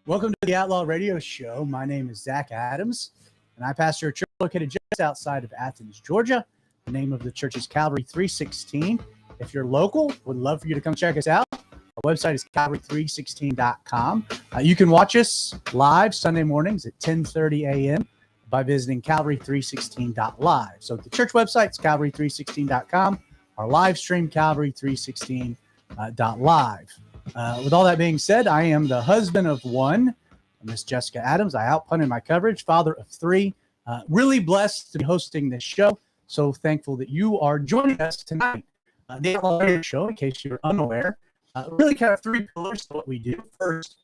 Welcome to the Outlaw Radio Show. My name is Zach Adams, and I pastor a church located just outside of Athens, Georgia. The name of the church is Calvary 316. If you're local, would love for you to come check us out. Our website is calvary316.com. You can watch us live Sunday mornings at 10:30 a.m. by visiting calvary316.live. So the church website is calvary316.com. Our live stream, calvary316.live. With all that being said, I am the husband of one, Miss Jessica Adams. I outpunted my coverage, father of three. Really blessed to be hosting this show. So thankful that you are joining us tonight. The Outlaw Radio Show, in case you're unaware, really kind of three pillars to what we do. First,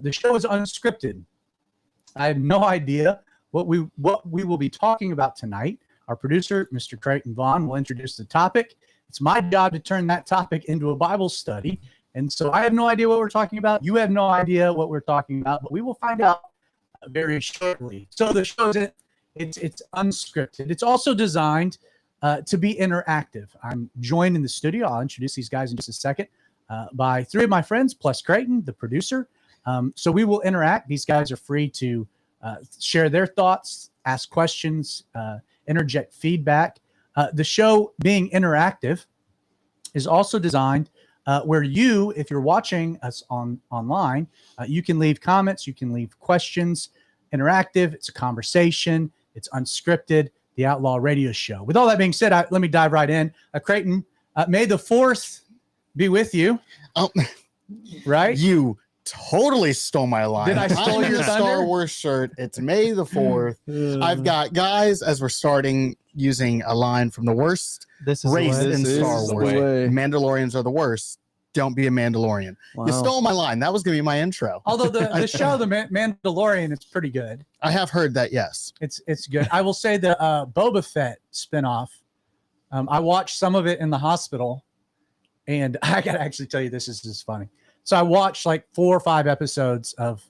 the show is unscripted. I have no idea what we will be talking about tonight. Our producer, Mr. Creighton Vaughn, will introduce the topic. It's my job to turn that topic into a Bible study. And so I have no idea what we're talking about. You have no idea what we're talking about, but we will find out very shortly. So the show it's unscripted. It's also designed to be interactive. I'm joined in the studio. I'll introduce these guys in just a second by three of my friends, plus Creighton, the producer. So we will interact. These guys are free to share their thoughts, ask questions, interject feedback. The show being interactive is also designed where you, if you're watching us online, you can leave comments, you can leave questions. Interactive, it's a conversation, it's unscripted, the Outlaw Radio Show. With all that being said, let me dive right in. Creighton, may the 4th be with you. Oh, right? You totally stole my line. Did I steal your thunder? Star Wars shirt. It's May the 4th. I've got, guys, as we're starting, using a line from the worst race in Star Wars. Mandalorians are the worst. Don't be a Mandalorian. Wow. You stole my line. That was going to be my intro. Although the show, The Mandalorian, it's pretty good. I have heard that, yes. It's good. I will say the Boba Fett spinoff, I watched some of it in the hospital, and I got to actually tell you, this is just funny. So I watched like 4 or 5 episodes of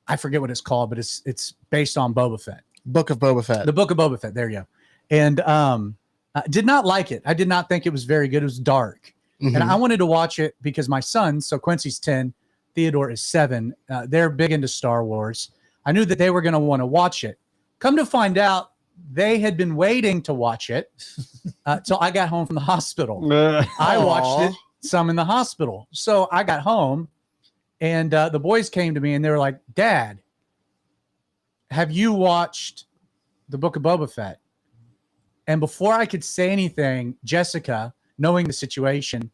I forget what it's called, but it's based on Boba Fett. Book of Boba Fett. The Book of Boba Fett. There you go. And I did not like it. I did not think it was very good. It was dark. Mhm. And I wanted to watch it because my sons, so Quincy's 10, Theodore is 7. They're big into Star Wars. I knew that they were going to want to watch it. Come to find out, they had been waiting to watch it till I got home from the hospital. I watched it some in the hospital. So I got home, and the boys came to me, and they were like, Dad, have you watched the Book of Boba Fett? And before I could say anything, Jessica, knowing the situation,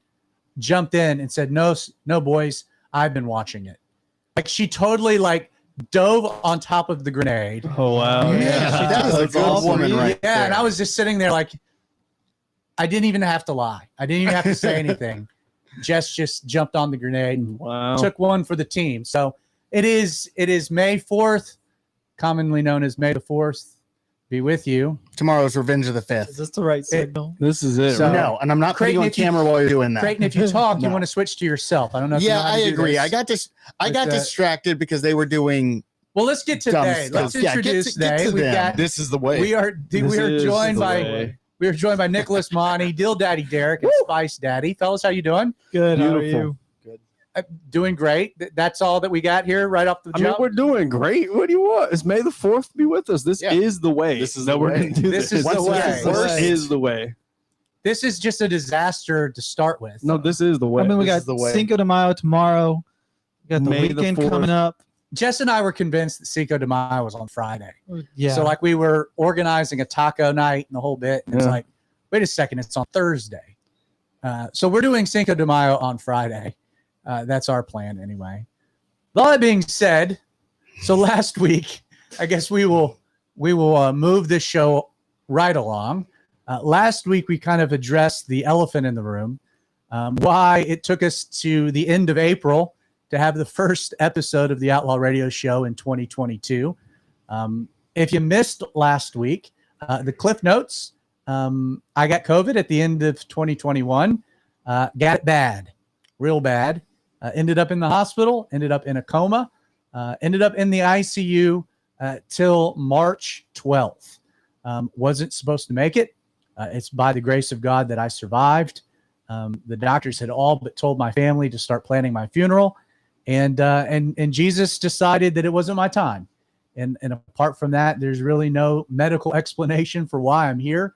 jumped in and said, no, boys, I've been watching it. Like, she totally dove on top of the grenade. Oh, wow. Yeah, that is a good woman right there. And I was just sitting there like, I didn't even have to lie. I didn't even have to say anything. Jess just jumped on the grenade and took one for the team. So it is May 4th, commonly known as May the 4th. Be with you. Tomorrow's Revenge of the 5th. Is this the right signal? This is it. So- right? No, and I'm not putting you on camera while you're doing that. Creighton, if you talk, you No. want to switch to yourself. I don't know if you know Yeah, how I to do agree. this. I got distracted because they were doing Well, let's get to dumb today. stuff. Let's Yeah, introduce get today. to We've them. got This is the way. we are joined by way. Nicholas Monty, Dill Daddy Derek, and Spice Daddy. Fellas, how you doing? Good. How are Beautiful. you? Doing great. That's all that we got here right off the I mean, jump. we're doing great. What do you want? It's May the 4th to be with us. This Yeah. is the way. This is that the we're way. going to do This this. is the way. This is the way. This is just a disaster to start with. No, this is the way. I mean, we This got is the way. Cinco de Mayo tomorrow. We got the May the weekend 4th. coming up. Jess and I were convinced that Cinco de Mayo was on Friday. Yeah. So we were organizing a taco night and the whole bit. And It's Yeah. like, wait a second, it's on Thursday. So we're doing Cinco de Mayo on Friday. That's our plan anyway. With all that being said, so last week, I guess we will move this show right along. Last week, we kind of addressed the elephant in the room, why it took us to the end of April to have the first episode of the Outlaw Radio Show in 2022. If you missed last week, the Cliff Notes, I got COVID at the end of 2021. Got it bad, real bad. Ended up in the hospital, ended up in a coma, ended up in the ICU till March 12th. Wasn't supposed to make it. It's by the grace of God that I survived. The doctors had all but told my family to start planning my funeral. And Jesus decided that it wasn't my time. And apart from that, there's really no medical explanation for why I'm here.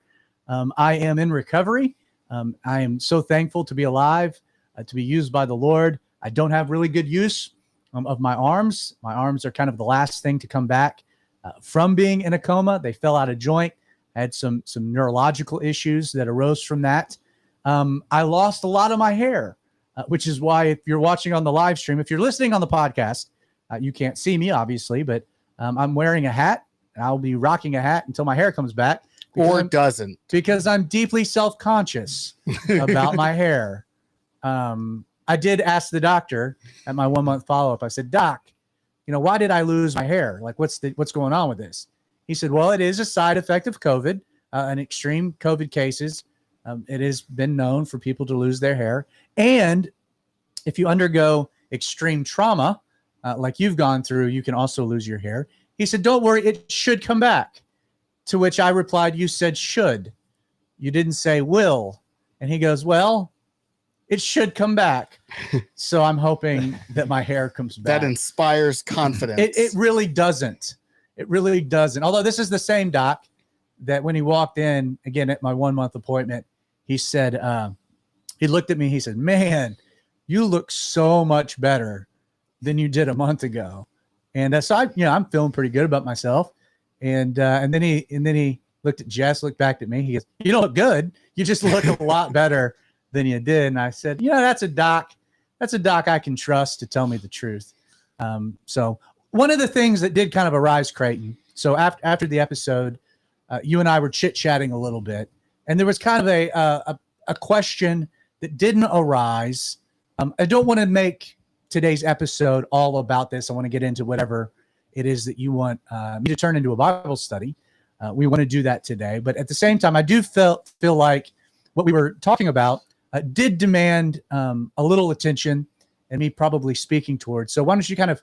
I am in recovery. I am so thankful to be alive, to be used by the Lord. I don't have really good use of my arms. My arms are kind of the last thing to come back from being in a coma. They fell out of joint. I had some neurological issues that arose from that. I lost a lot of my hair, which is why if you're watching on the live stream, if you're listening on the podcast, you can't see me, obviously, but I'm wearing a hat, and I'll be rocking a hat until my hair comes back. or doesn't. Because I'm deeply self-conscious about my hair. I did ask the doctor at my 1-month follow-up. I said, Doc, why did I lose my hair? Like, what's going on with this? He said, well, it is a side effect of COVID, and extreme COVID cases. It has been known for people to lose their hair. And if you undergo extreme trauma, like you've gone through, you can also lose your hair. He said, don't worry, it should come back. To which I replied, you said should. You didn't say will. And he goes, well, it should come back. So I'm hoping that my hair comes back. That inspires confidence. It really doesn't. It really doesn't. Although this is the same doc that when he walked in, again, at my 1-month appointment, he said, he looked at me, he said, man, you look so much better than you did a month ago. And so I'm feeling pretty good about myself. And then he looked at Jess, looked back at me. He goes, you don't look good. You just look a lot better than you did. And I said, that's a doc I can trust to tell me the truth. So one of the things that did kind of arise, Creighton. So after the episode, you and I were chit-chatting a little bit, and there was kind of a question that didn't arise. I don't want to make today's episode all about this. I want to get into whatever it is that you want me to turn into a Bible study. We want to do that today. But at the same time, I do feel like what we were talking about did demand a little attention and me probably speaking towards. So why don't you kind of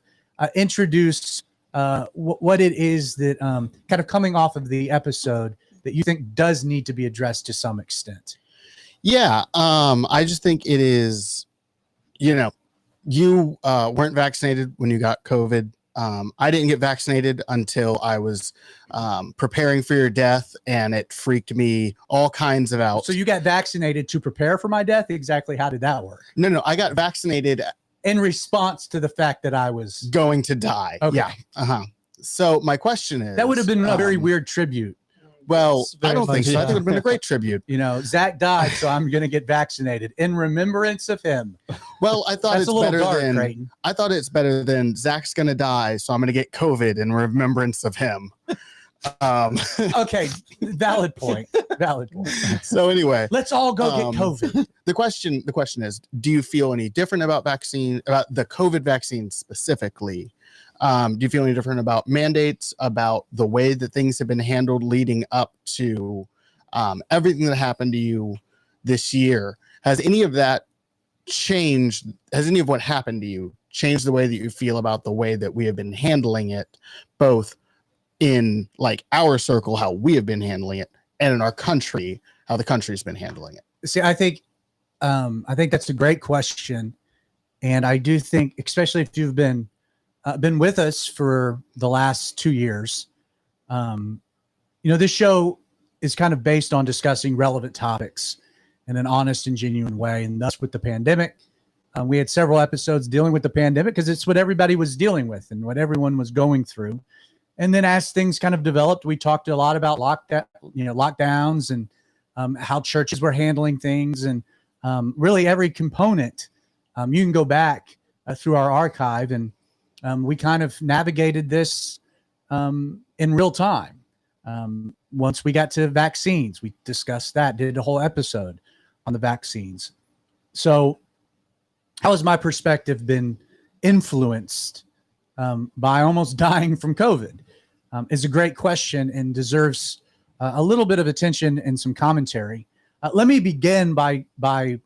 introduce what it is that kind of coming off of the episode that you think does need to be addressed to some extent. Yeah. I just think it is, you weren't vaccinated when you got COVID. I didn't get vaccinated until I was preparing for your death, and it freaked me all kinds of out. So you got vaccinated to prepare for my death? Exactly how did that work? No, I got vaccinated in response to the fact that I was going to die. Okay. Yeah. So my question is, that would have been a very weird tribute. Well, I don't think so. I think it would have been a great tribute. Zach died, so I'm going to get vaccinated in remembrance of him. Well, I thought That's a little dark, Creighton. I thought it's better than Zach's going to die, so I'm going to get COVID in remembrance of him. Okay, valid point. So anyway, let's all go get COVID. The question is, do you feel any different about the COVID vaccine specifically? Do you feel any different about mandates, about the way that things have been handled leading up to everything that happened to you this year? Has any of that changed? Has any of what happened to you changed the way that you feel about the way that we have been handling it, both in like our circle, how we have been handling it, and in our country, how the country's been handling it? See, I think that's a great question. And I do think, especially if you've been with us for the last 2 years, this show is kind of based on discussing relevant topics in an honest and genuine way. And thus with the pandemic, we had several episodes dealing with the pandemic because it's what everybody was dealing with and what everyone was going through. And then as things kind of developed, we talked a lot about lockdowns and how churches were handling things, and really every component. You can go back through our archive, and we kind of navigated this in real time. Once we got to vaccines, we discussed that, did a whole episode on the vaccines. So how has my perspective been influenced by almost dying from COVID? Is a great question and deserves a little bit of attention and some commentary. Let me begin by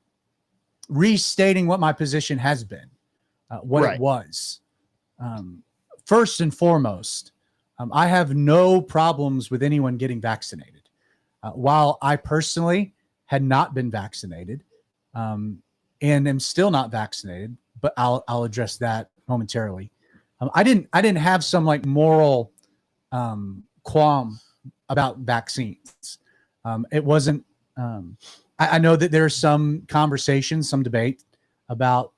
restating what my position has been, it was. First and foremost, I have no problems with anyone getting vaccinated. While I personally had not been vaccinated and am still not vaccinated, but I'll address that momentarily. I didn't have some like moral qualm about vaccines. It wasn't. I know that there's some conversation, some debate about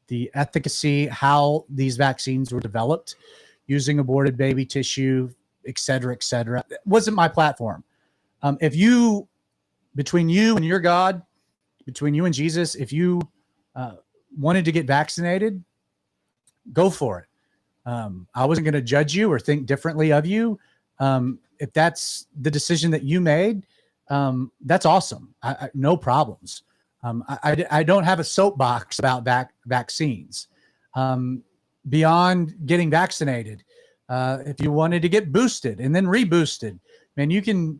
the efficacy, how these vaccines were developed using aborted baby tissue, et cetera, et cetera. It wasn't my platform. Between you and your God, between you and Jesus, if you wanted to get vaccinated, go for it. I wasn't going to judge you or think differently of you. If that's the decision that you made, that's awesome. No problems. I don't have a soapbox about vaccines. Beyond getting vaccinated, if you wanted to get boosted and then reboosted, man, you can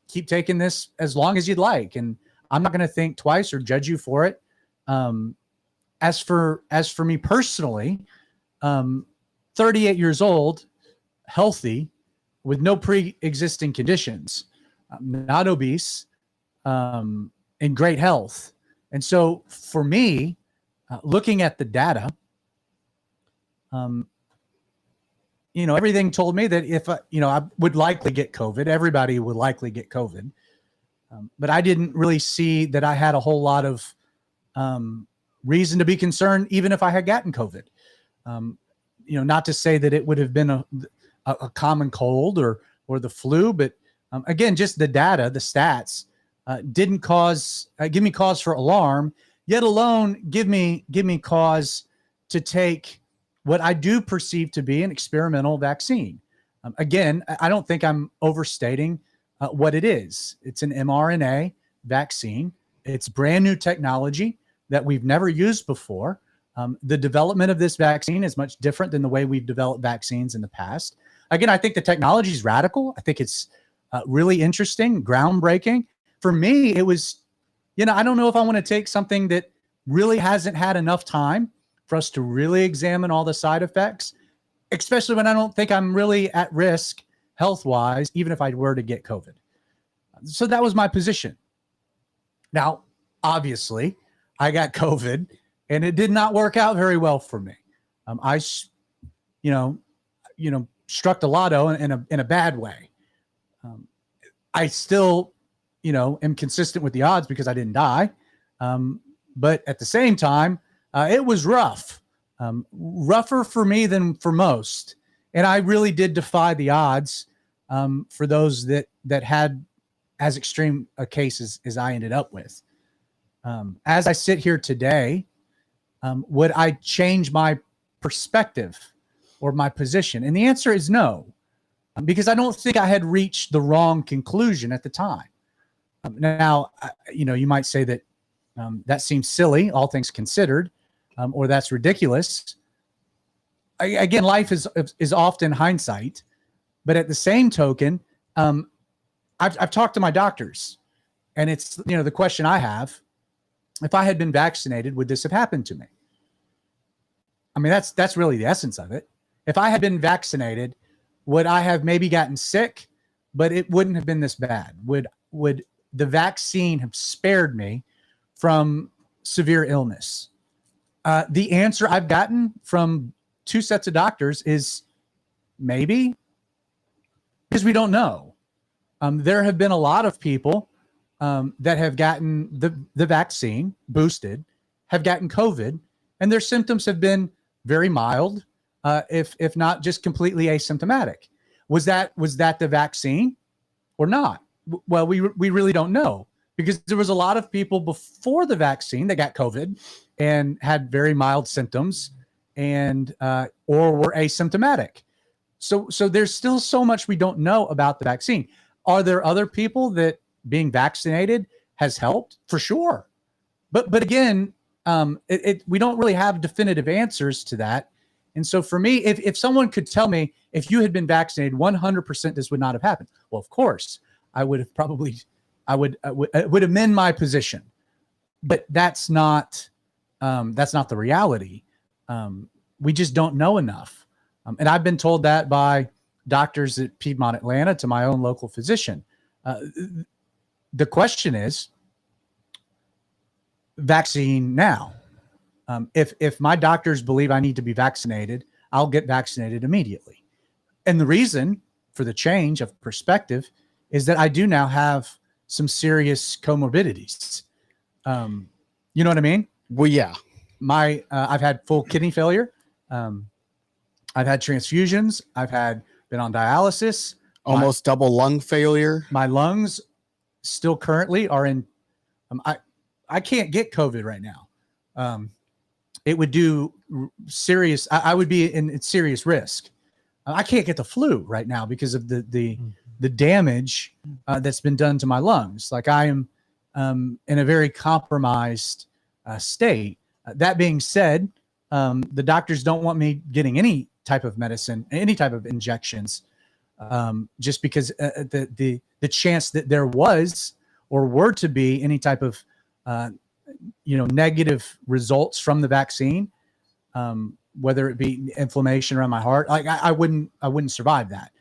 keep taking this as long as you'd like. And I'm not going to think twice or judge you for it. As for me personally, 38 years old, healthy, with no pre-existing conditions, not obese, in great health. And so for me, looking at the data, everything told me that if I would likely get COVID, everybody would likely get COVID. But I didn't really see that I had a whole lot of reason to be concerned, even if I had gotten COVID. Not to say that it would have been a common cold or the flu, but again, just the data, the stats didn't give me cause for alarm, yet alone give me cause to take what I do perceive to be an experimental vaccine. Again, I don't think I'm overstating what it is. It's an mRNA vaccine. It's brand new technology that we've never used before. The development of this vaccine is much different than the way we've developed vaccines in the past. Again, I think the technology is radical. I think it's really interesting, groundbreaking. For me, it was, I don't know if I want to take something that really hasn't had enough time for us to really examine all the side effects especially when I don't think I'm really at risk health-wise, even if I were to get COVID. So that was my position. Now, obviously, I got COVID, and it did not work out very well for me. I struck the lotto in a bad way. I still, am consistent with the odds because I didn't die. But at the same time, it was rough, rougher for me than for most. And I really did defy the odds for those that had as extreme a case as I ended up with. As I sit here today, would I change my perspective or my position? And the answer is no, because I don't think I had reached the wrong conclusion at the time. Now, you might say that that seems silly, all things considered, or that's ridiculous. Again, life is often hindsight, but at the same token, I've talked to my doctors, and it's the question I have: if I had been vaccinated, would this have happened to me? I mean, that's really the essence of it. If I had been vaccinated, would I have maybe gotten sick, but it wouldn't have been this bad? Would the vaccine have spared me from severe illness? The answer I've gotten from two sets of doctors is maybe, because we don't know. There have been a lot of people that have gotten the vaccine boosted, have gotten COVID, and their symptoms have been very mild, if not just completely asymptomatic. Was that the vaccine or not? Well, we really don't know, because there was a lot of people before the vaccine that got COVID and had very mild symptoms and or were asymptomatic. So there's still so much we don't know about the vaccine. Are there other people that being vaccinated has helped? For sure. But again, we don't really have definitive answers to that. And so for me, if someone could tell me, if you had been vaccinated, 100% this would not have happened. Well, of course, I would amend my position, but that's not the reality. We just don't know enough. And I've been told that by doctors at Piedmont, Atlanta, to my own local physician. The question is, vaccine now. If my doctors believe I need to be vaccinated, I'll get vaccinated immediately. And the reason for the change of perspective is that I do now have some serious comorbidities. You know what I mean? Well, yeah. I've had full kidney failure. I've had transfusions. I've been on dialysis. Almost double lung failure. My lungs still currently are in. I can't get COVID right now. It would do serious. I would be in serious risk. I can't get the flu right now because of the damage that's been done to my lungs. Like, I am in a very compromised state. That being said, the doctors don't want me getting any type of medicine, any type of injections, just because the chance that there was or were to be any type of negative results from the vaccine, whether it be inflammation around my heart, like I wouldn't survive that.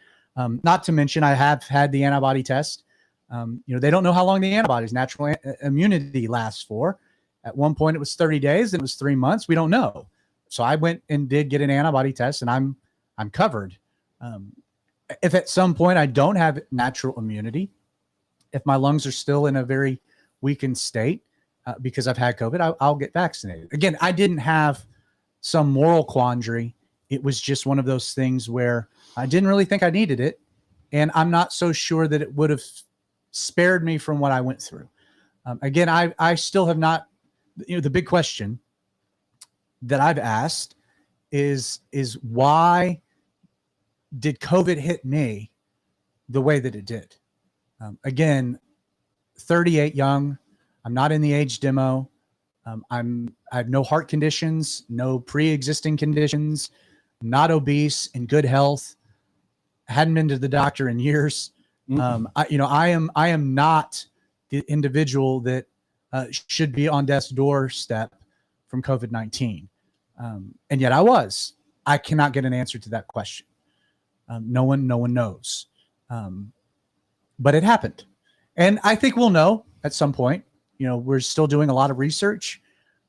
Not to mention, I have had the antibody test. They don't know how long the antibodies, natural immunity, lasts for. At one point it was 30 days, then it was 3 months. We don't know. So I went and did get an antibody test, and I'm covered. If at some point I don't have natural immunity, if my lungs are still in a very weakened state because I've had COVID, I'll get vaccinated. Again, I didn't have some moral quandary. It was just one of those things where I didn't really think I needed it, and I'm not so sure that it would have spared me from what I went through. Again, I still have not. The big question that I've asked is why did COVID hit me the way that it did? Again, 38, young. I'm not in the age demo. I have no heart conditions, no pre-existing conditions, not obese, in good health. Hadn't been to the doctor in years. I am not the individual that should be on death's doorstep from COVID-19. And yet I was. I cannot get an answer to that question. No one knows. But it happened. And I think we'll know at some point. We're still doing a lot of research.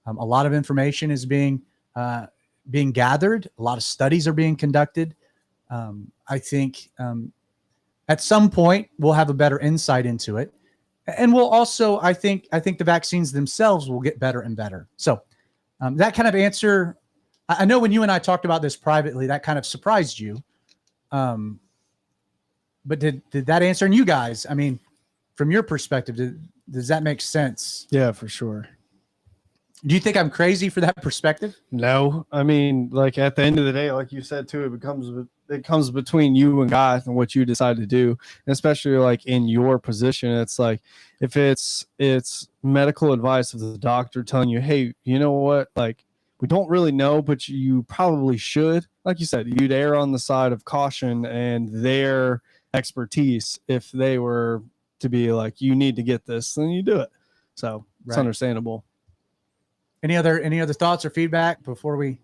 A lot of information is being gathered. A lot of studies are being conducted. I think at some point we'll have a better insight into it. And we'll also, I think the vaccines themselves will get better and better. So that kind of answer, I know when you and I talked about this privately, that kind of surprised you. But did that answer? And you guys, I mean, from your perspective, does that make sense? Yeah, for sure. Do you think I'm crazy for that perspective? No, I mean, like at the end of the day, like you said too, it comes between you and God and what you decide to do. And especially like in your position, it's like if it's medical advice of the doctor telling you, hey, you know what, like we don't really know, but you probably should. Like you said, you'd err on the side of caution and their expertise. If they were to be like, you need to get this, then you do it. So it's understandable. Any other thoughts or feedback before we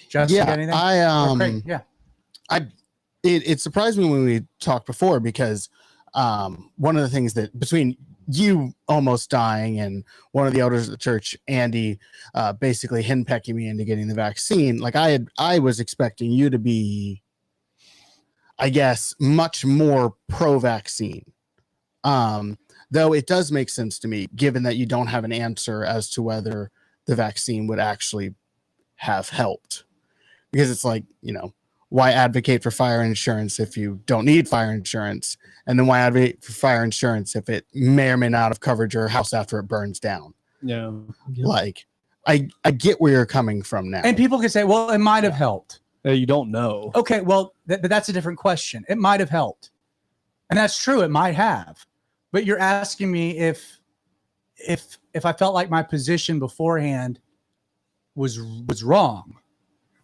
just yeah, anything? It surprised me when we talked before because one of the things that between you almost dying and one of the elders of the church, Andy, basically henpecking me into getting the vaccine, like I was expecting you to be, I guess, much more pro-vaccine. Though it does make sense to me, given that you don't have an answer as to whether the vaccine would actually have helped. Because it's like, why advocate for fire insurance if you don't need fire insurance? And then why advocate for fire insurance if it may or may not have covered your house after it burns down? Yeah. Like, I get where you're coming from now. And people can say, well, it might have helped. You don't know. Okay, well, but that's a different question. It might have helped. And that's true. It might have. But you're asking me if I felt like my position beforehand was wrong.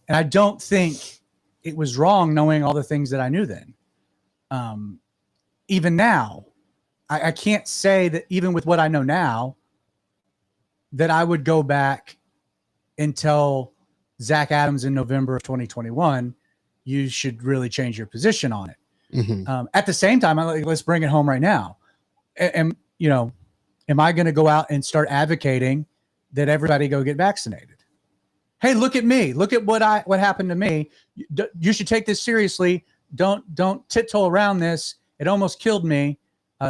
And I don't think it was wrong knowing all the things that I knew then. Even now, I can't say that even with what I know now, that I would go back and tell Zach Adams in November of 2021, you should really change your position on it. Mm-hmm. At the same time, I'm like, let's bring it home right now. And am I going to go out and start advocating that everybody go get vaccinated? Hey, look at me. Look at what happened to me. You should take this seriously. Don't tiptoe around this. It almost killed me.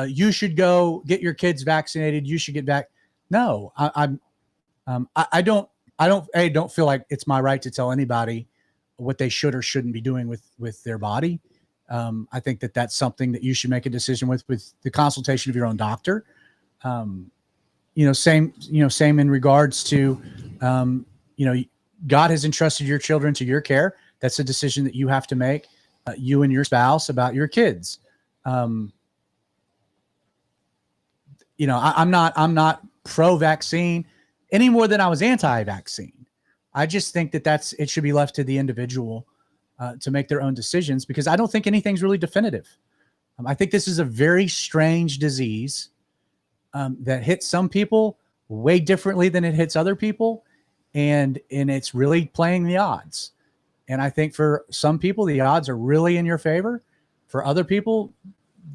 You should go get your kids vaccinated. You should get back. No, I don't feel like it's my right to tell anybody what they should or shouldn't be doing with their body. I think that that's something that you should make a decision with the consultation of your own doctor. Same in regards to, God has entrusted your children to your care. That's a decision that you have to make, you and your spouse, about your kids. I'm not pro-vaccine any more than I was anti-vaccine. I just think that it should be left to the individual to make their own decisions, because I don't think anything's really definitive. I think this is a very strange disease that hits some people way differently than it hits other people. And it's really playing the odds. And I think for some people, the odds are really in your favor. For other people,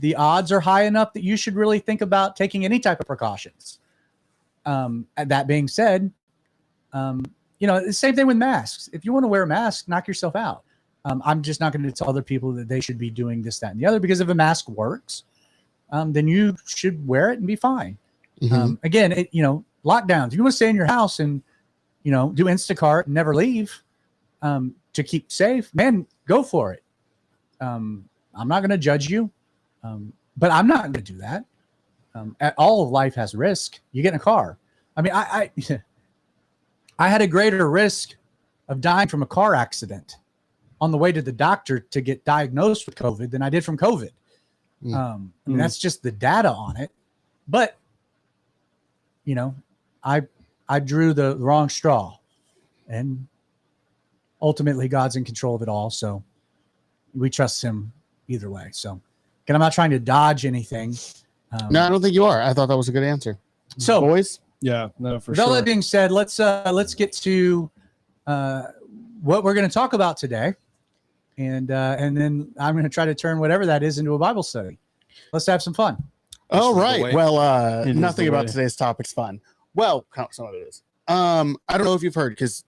the odds are high enough that you should really think about taking any type of precautions. That being said, the same thing with masks. If you want to wear a mask, knock yourself out. I'm just not going to tell other people that they should be doing this, that, and the other, because if a mask works, then you should wear it and be fine. Mm-hmm. Again, lockdowns. If you want to stay in your house and, do Instacart and never leave to keep safe, man, go for it. I'm not going to judge you, but I'm not going to do that. All of life has risk. You get in a car. I mean, I had a greater risk of dying from a car accident on the way to the doctor to get diagnosed with COVID than I did from COVID. I mean, that's just the data on it. But, I drew the wrong straw, and ultimately God's in control of it all. So we trust him either way. So again, I'm not trying to dodge anything. No, I don't think you are. I thought that was a good answer. So boys. Yeah, no, for with sure. all that being said, let's get to what we're going to talk about today, and then I'm going to try to turn whatever that is into a Bible study. Let's have some fun. All right. Well, It is nothing the about way. today's topic's fun. Well, some of it is. I don't know if you've heard, because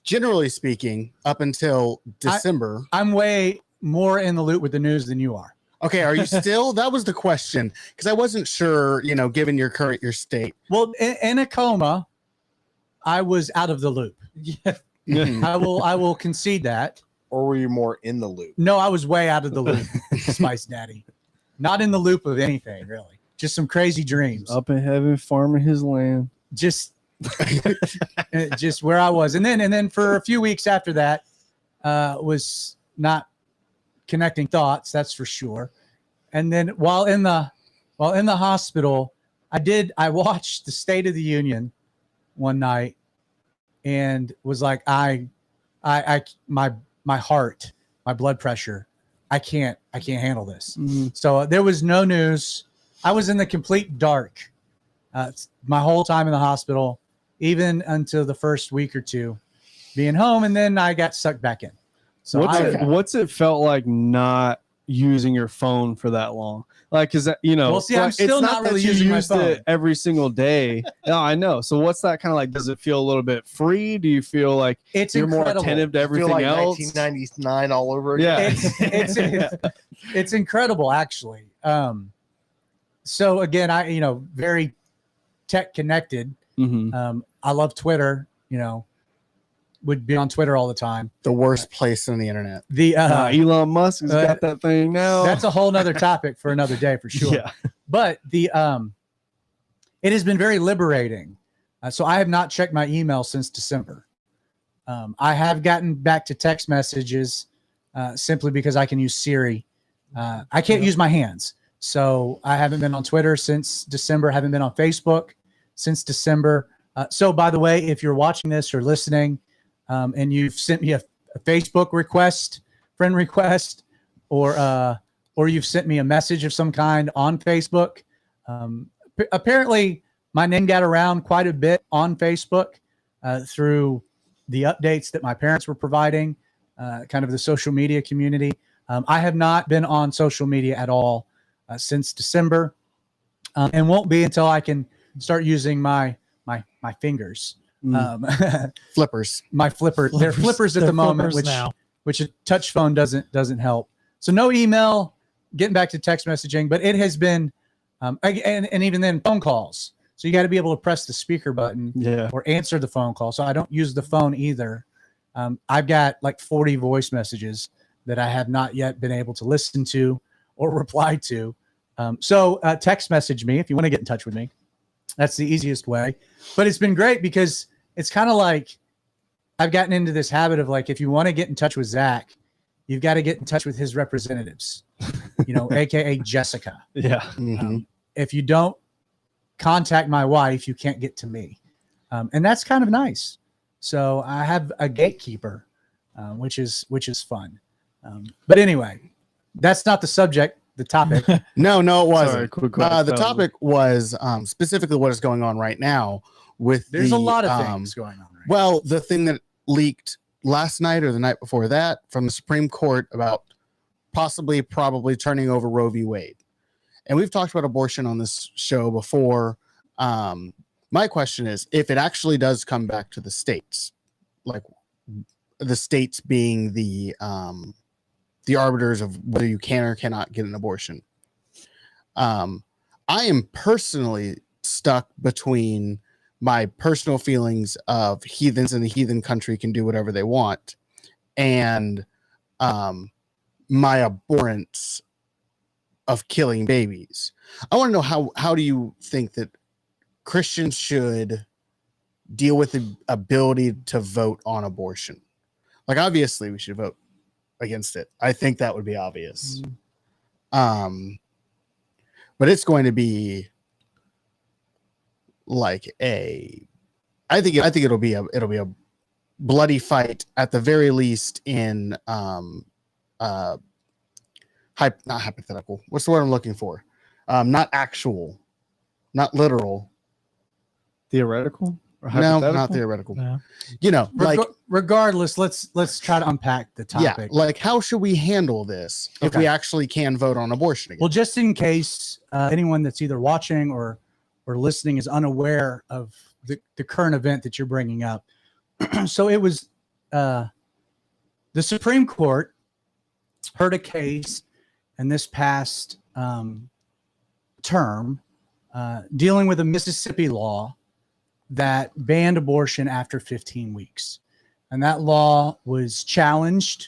generally speaking, up until December, I'm way more in the loop with the news than you are. okay, are you still? That was the question, because I wasn't sure, given your state. Well, in a coma, I was out of the loop. Mhm. I will concede that. Or were you more in the loop? No, I was way out of the loop, Spice Daddy. Not in the loop of anything, really. Just some crazy dreams. Up in heaven, farming his land. Just where I was. And then for a few weeks after that, was not connecting thoughts, that's for sure. And then while in the hospital, I watched the State of the Union one night and was like, my heart, my blood pressure, I can't handle this. So there was no news. I was in the complete dark my whole time in the hospital, even until the first week or two being home. And then I got sucked back in. So What's it felt like not using your phone for that long? Like, cause well, see, I'm like, still it's not that really you using my used phone. it every single day. No, I know. So what's that kind of like? Does it feel a little bit free? Do you feel like It's you're incredible. more attentive to Feel everything like else? 1999 all over again. Yeah. It's incredible, actually. So again, I very tech connected. Mhm. I love Twitter. Would be on Twitter all the time. The worst place on the internet. The Elon Musk has got that thing now. that's a whole nother topic for another day for sure. Yeah. But it has been very liberating. So I have not checked my email since December. I have gotten back to text messages simply because I can use Siri. I can't use my hands. So I haven't been on Twitter since December, haven't been on Facebook since December. So by the way, if you're watching this or listening and you've sent me a Facebook request, friend request, or you've sent me a message of some kind on Facebook, apparently my name got around quite a bit on Facebook through the updates that my parents were providing, kind of the social media community. I have not been on social media at all since December, and won't be until I can start using my fingers. Flippers. My flipper. They're flippers at the moment, which a touch phone doesn't help. So no email. Getting back to text messaging, but it has been, and even then phone calls. So you got to be able to press the speaker button or answer the phone call. So I don't use the phone either. I've got like 40 voice messages that I have not yet been able to listen to or reply to. So text message me if you want to get in touch with me. That's the easiest way. But it's been great because it's kind of like I've gotten into this habit of like, if you want to get in touch with Zach, you've got to get in touch with his representatives, AKA Jessica. Yeah. Mm-hmm. If you don't contact my wife, you can't get to me. And that's kind of nice. So I have a gatekeeper, which is fun. But anyway, that's not the subject, the topic. No, it wasn't. Sorry, quick The topic was specifically what is going on right now with There's a lot of things going on. Right Well, the thing that leaked last night or the night before that from the Supreme Court about probably turning over Roe v. Wade. And we've talked about abortion on this show before. My question is, if it actually does come back to the states, like the states being the arbiters of whether you can or cannot get an abortion, I am personally stuck between my personal feelings of heathens in a heathen country can do whatever they want and my abhorrence of killing babies. I want to know how do you think that Christians should deal with the ability to vote on abortion? Like, obviously we should vote against it. I think that would be obvious. But it's going to be like I think it'll be a bloody fight at the very least in not hypothetical. What's the word I'm looking for? Not actual, not literal. Theoretical? Or No, not hypothetical? theoretical. Yeah. You know, like Regardless, let's try to unpack the yeah, topic. like how should we handle this if Okay. we actually can vote on abortion again? Well, just in case anyone that's either watching or listening is unaware of the current event that you're bringing up. So it was the Supreme Court heard a case in this past term dealing with a Mississippi law that banned abortion after 15 weeks. And that law was challenged,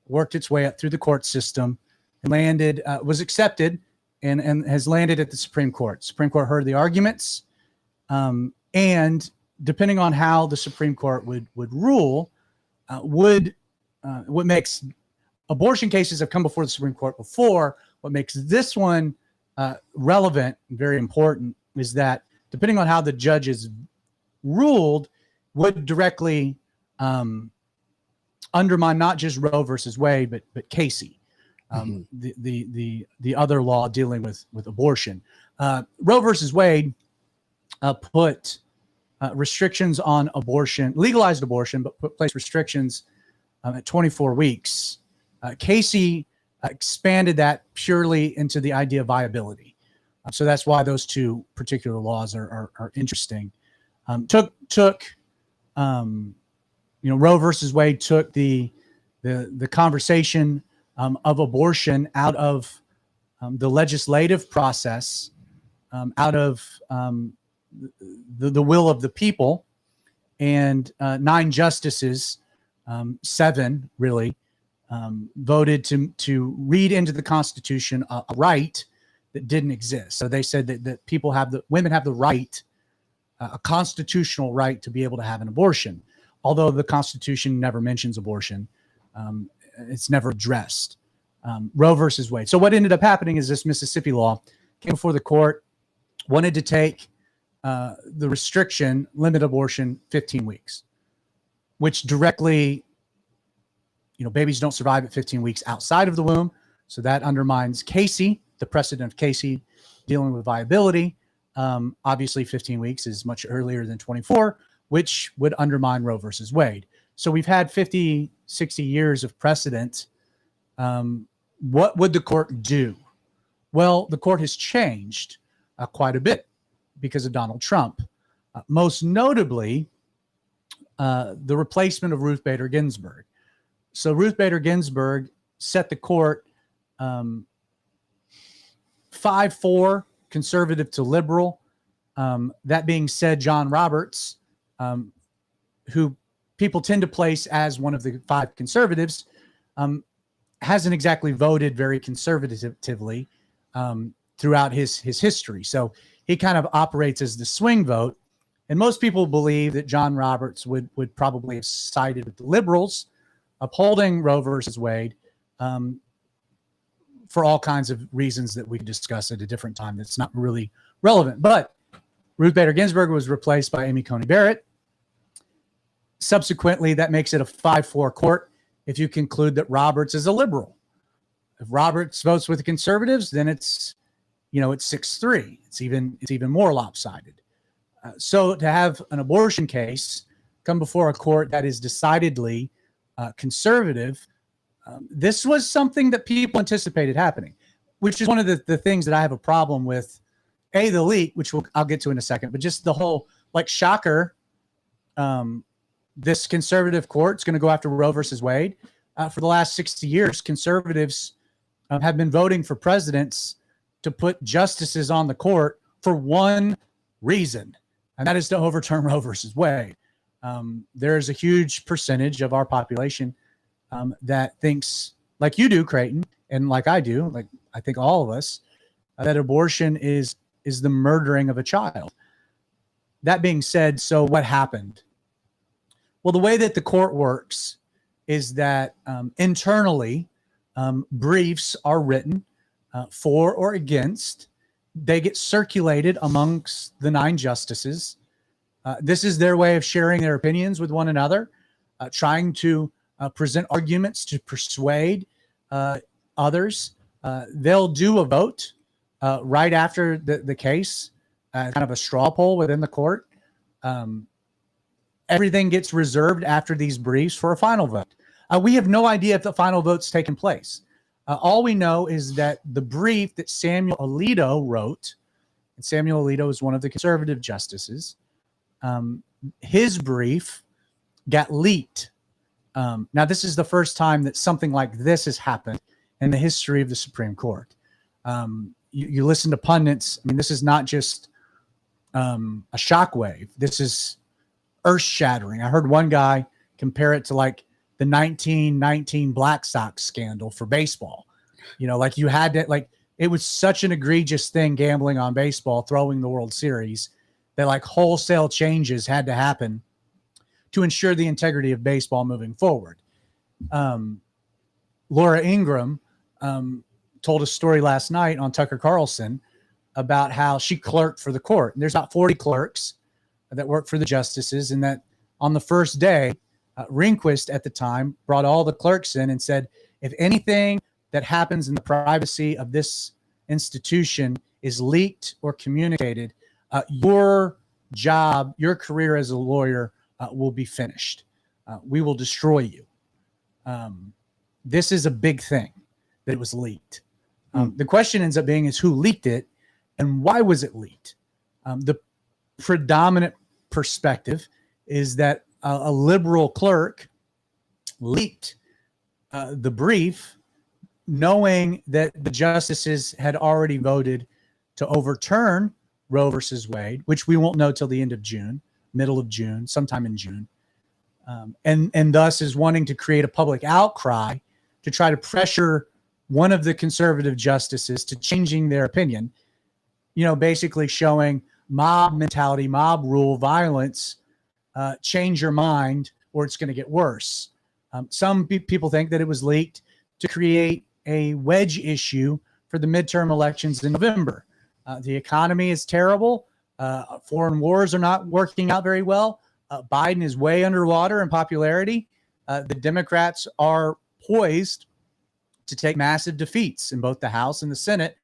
worked its way up through the court system, and landed, was accepted and has landed at the Supreme Court. Supreme Court heard the arguments, and depending on how the Supreme Court would rule, what makes abortion cases have come before the Supreme Court before, what makes this one relevant and very important is that depending on how the judges ruled, would directly undermine not just Roe versus Wade, but Casey, the other law dealing with abortion. Roe versus Wade put restrictions on abortion, legalized abortion, but placed restrictions at 24 weeks. Casey expanded that purely into the idea of viability. So that's why those two particular laws are interesting. Roe versus Wade took the conversation of abortion out of the legislative process, out of the will of the people, and 9 justices, 7 really, voted to read into the Constitution a right that didn't exist. So they said that women have the right, a constitutional right to be able to have an abortion. Although the Constitution never mentions abortion, it's never addressed. Roe versus Wade. So what ended up happening is this Mississippi law came before the court, wanted to take the restriction, limit abortion 15 weeks, which directly, babies don't survive at 15 weeks outside of the womb. So that undermines Casey, the precedent of Casey dealing with viability. Obviously 15 weeks is much earlier than 24, which would undermine Roe versus Wade. So we've had 50, 60 years of precedent. What would the court do? Well, the court has changed quite a bit because of Donald Trump. Most notably, the replacement of Ruth Bader Ginsburg. So Ruth Bader Ginsburg set the court 5-4, conservative to liberal. That being said, John Roberts, who people tend to place as one of the 5 conservatives, hasn't exactly voted very conservatively throughout his history. So he kind of operates as the swing vote. And most people believe that John Roberts would probably have sided with the liberals, upholding Roe versus Wade, for all kinds of reasons that we could discuss at a different time that's not really relevant. But Ruth Bader Ginsburg was replaced by Amy Coney Barrett. Subsequently, that makes it a 5-4 court if you conclude that Roberts is a liberal. If Roberts votes with the conservatives, then it's 6-3. It's even more lopsided. So to have an abortion case come before a court that is decidedly conservative, this was something that people anticipated happening, which is one of the things that I have a problem with. The leak, which I'll get to in a second, but just the whole shocker. This conservative court is going to go after Roe versus Wade. For the last 60 years, conservatives have been voting for presidents to put justices on the court for one reason, and that is to overturn Roe versus Wade. There's a huge percentage of our population that thinks, like you do, Creighton, and like I do, like I think all of us, that abortion is the murdering of a child. That being said, so what happened? Well, the way that the court works is that internally, briefs are written for or against. They get circulated amongst the 9 justices. This is their way of sharing their opinions with one another, trying to present arguments to persuade others. They'll do a vote right after the case, kind of a straw poll within the court. everything gets reserved after these briefs for a final vote. We have no idea if the final vote's taken place. All we know is that the brief that Samuel Alito wrote, and Samuel Alito is one of the conservative justices, his brief got leaked. Now, this is the first time that something like this has happened in the history of the Supreme Court. You listen to pundits. I mean, this is not just a shockwave. This is earth-shattering. I heard one guy compare it to like the 1919 Black Sox scandal for baseball. You know, like you had to, like, it was such an egregious thing, gambling on baseball, throwing the World Series, that like wholesale changes had to happen to ensure the integrity of baseball moving forward. Laura Ingraham told a story last night on Tucker Carlson about how she clerked for the court. And there's about 40 clerks that work for the justices, and that on the first day, Rehnquist at the time brought all the clerks in and said, if anything that happens in the privacy of this institution is leaked or communicated, your job, your career as a lawyer will be finished. We will destroy you. This is a big thing that it was leaked. The question ends up being is who leaked it and why was it leaked? The predominant perspective is that a liberal clerk leaked the brief knowing that the justices had already voted to overturn Roe versus Wade, which we won't know till the end of June, middle of June, sometime in June, and thus is wanting to create a public outcry to try to pressure one of the conservative justices to changing their opinion, you know, basically showing mob mentality, mob rule, violence, change your mind or it's going to get worse. Some people think that it was leaked to create a wedge issue for the midterm elections in November. The economy is terrible. Foreign wars are not working out very well. Biden is way underwater in popularity. The Democrats are poised to take massive defeats in both the House and the Senate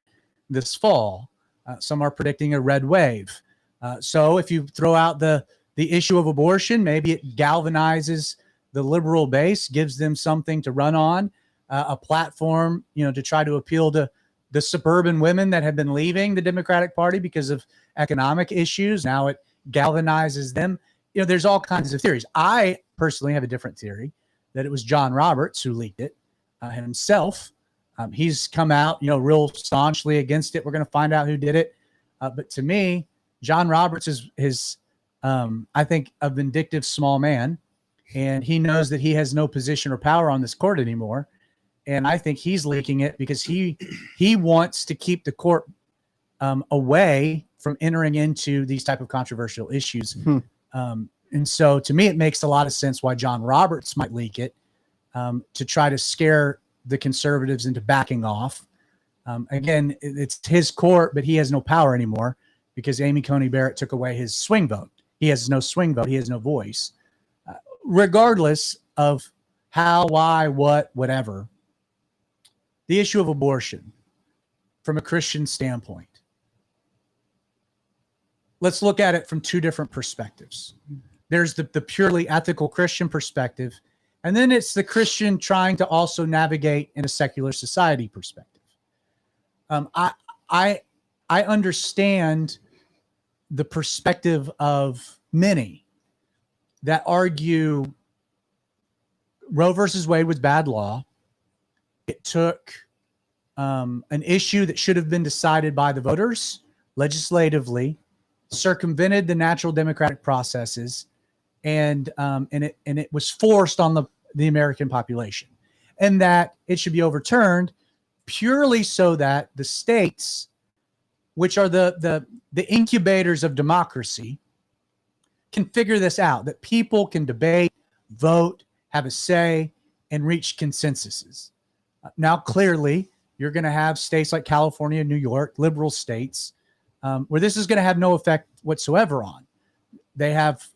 this fall. Some are predicting a red wave. So if you throw out the issue of abortion, maybe it galvanizes the liberal base, gives them something to run on, a platform, you know, to try to appeal to the suburban women that have been leaving the Democratic Party because of economic issues. Now it galvanizes them. You know, there's all kinds of theories. I personally have a different theory, that it was John Roberts who leaked it himself. He's come out, you know, real staunchly against it. We're going to find out who did it. But to me, John Roberts is I think, a vindictive small man, and he knows that he has no position or power on this court anymore. And I think he's leaking it because he wants to keep the court away from entering into these type of controversial issues. And so to me, it makes a lot of sense why John Roberts might leak it to try to scare the conservatives into backing off. Again, it's his court, but he has no power anymore because Amy Coney Barrett took away his swing vote. He has no swing vote. He has no voice. Regardless of how, why, what, whatever, the issue of abortion from a Christian standpoint, let's look at it from two different perspectives. There's the purely ethical Christian perspective, and then it's the Christian trying to also navigate in a secular society perspective. I understand the perspective of many that argue Roe versus Wade was bad law. It took an issue that should have been decided by the voters legislatively, circumvented the natural democratic processes, and it was forced on the American population, and that it should be overturned purely so that the states, which are the incubators of democracy, can figure this out, that people can debate, vote, have a say, and reach consensuses. Now, clearly, you're going to have states like California, New York, liberal states, where this is going to have no effect whatsoever on. They have,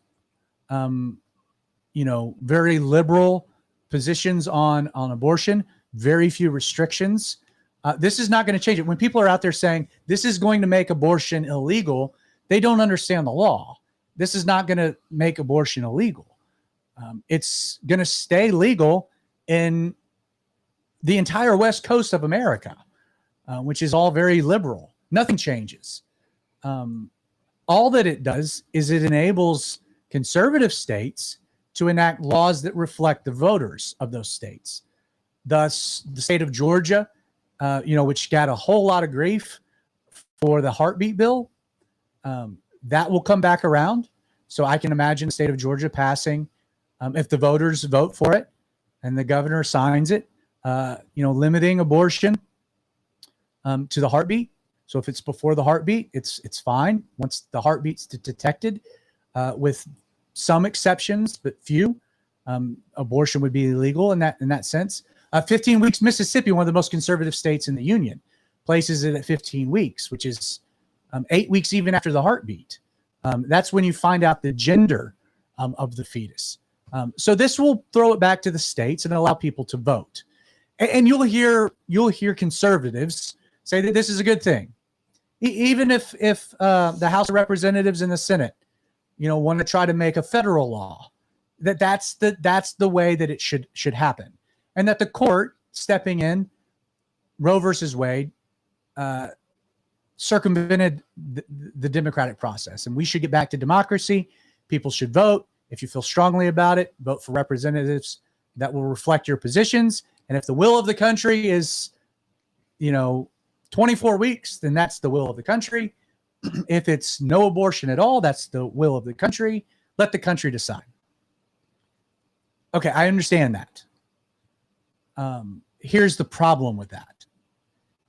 very liberal positions on abortion, very few restrictions. This is not going to change it. When people are out there saying this is going to make abortion illegal, they don't understand the law. this is not going to make abortion illegal. It's going to stay legal in the entire West Coast of America, which is all very liberal. Nothing changes. All that it does is it enables conservative states to enact laws that reflect the voters of those states. Thus, the state of Georgia, which got a whole lot of grief for the heartbeat bill, that will come back around. So I can imagine the state of Georgia passing, if the voters vote for it and the governor signs it, limiting abortion to the heartbeat. So if it's before the heartbeat, it's fine. Once the heartbeat's detected, with some exceptions, but few, abortion would be illegal in that sense. 15 weeks, Mississippi, one of the most conservative states in the union, places it at 15 weeks, which is 8 weeks even after the heartbeat. That's when you find out the gender of the fetus. So this will throw it back to the states and allow people to vote. And you'll hear conservatives say that this is a good thing, even if the House of Representatives and the Senate, want to try to make a federal law, that's the way that it should happen, and that the court stepping in, Roe versus Wade, circumvented the democratic process, and we should get back to democracy. People should vote. If you feel strongly about it, vote for representatives that will reflect your positions. And if the will of the country is, 24 weeks, then that's the will of the country. If it's no abortion at all, that's the will of the country. Let the country decide. Okay, I understand that. Here's the problem with that.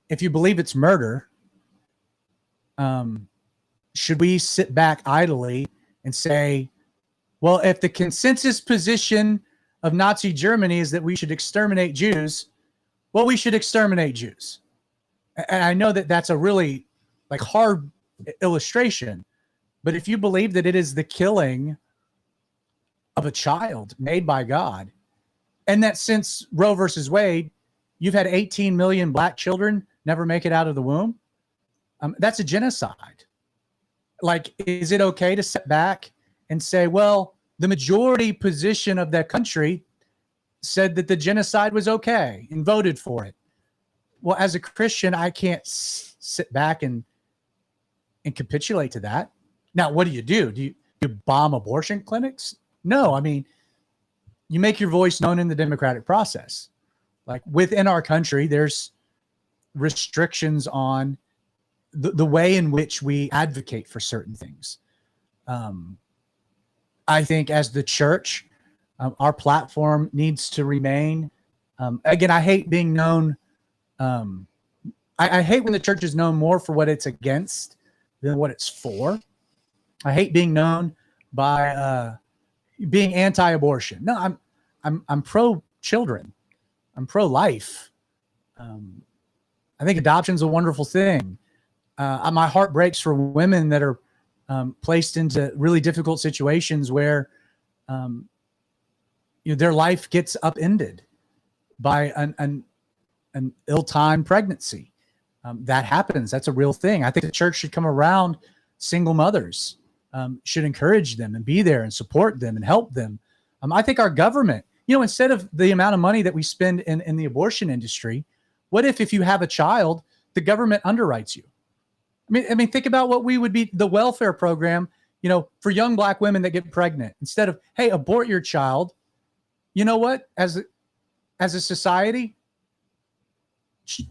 If you believe it's murder, should we sit back idly and say, well, if the consensus position of Nazi Germany is that we should exterminate Jews, well, we should exterminate Jews. And I know that that's a really hard illustration, but if you believe that it is the killing of a child made by God, and that since Roe versus Wade, you've had 18 million black children never make it out of the womb, that's a genocide. Is it okay to sit back and say, well, the majority position of that country said that the genocide was okay and voted for it? Well, as a Christian, I can't sit back and capitulate to that. Now, what do? Do you bomb abortion clinics? No, I mean, you make your voice known in the democratic process. Within our country, there's restrictions on the way in which we advocate for certain things. I think as the church, our platform needs to remain. Again, I hate being known. I hate when the church is known more for what it's against than what it's for. I hate being known by being anti-abortion. No, I'm pro-children. I'm pro-life. I think adoption is a wonderful thing. My heart breaks for women that are placed into really difficult situations where their life gets upended by an ill-timed pregnancy. That happens. That's a real thing. I think the church should come around single mothers, should encourage them and be there and support them and help them. I think our government, instead of the amount of money that we spend in the abortion industry, what if you have a child, the government underwrites you? I mean, think about what we would be, the welfare program, for young black women that get pregnant. Instead of, hey, abort your child, you know what? As a society,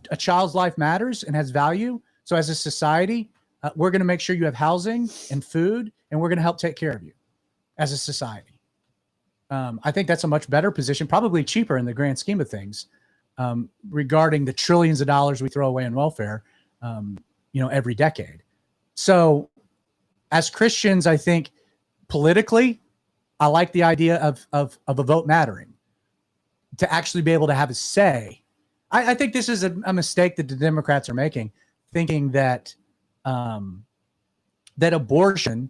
a child's life matters and has value. So as a society, we're going to make sure you have housing and food, and we're going to help take care of you as a society. I think that's a much better position, probably cheaper in the grand scheme of things, regarding the trillions of dollars we throw away in welfare, every decade. So as Christians, I think politically, I like the idea of a vote mattering, to actually be able to have a say. I think this is a mistake that the Democrats are making, thinking that that abortion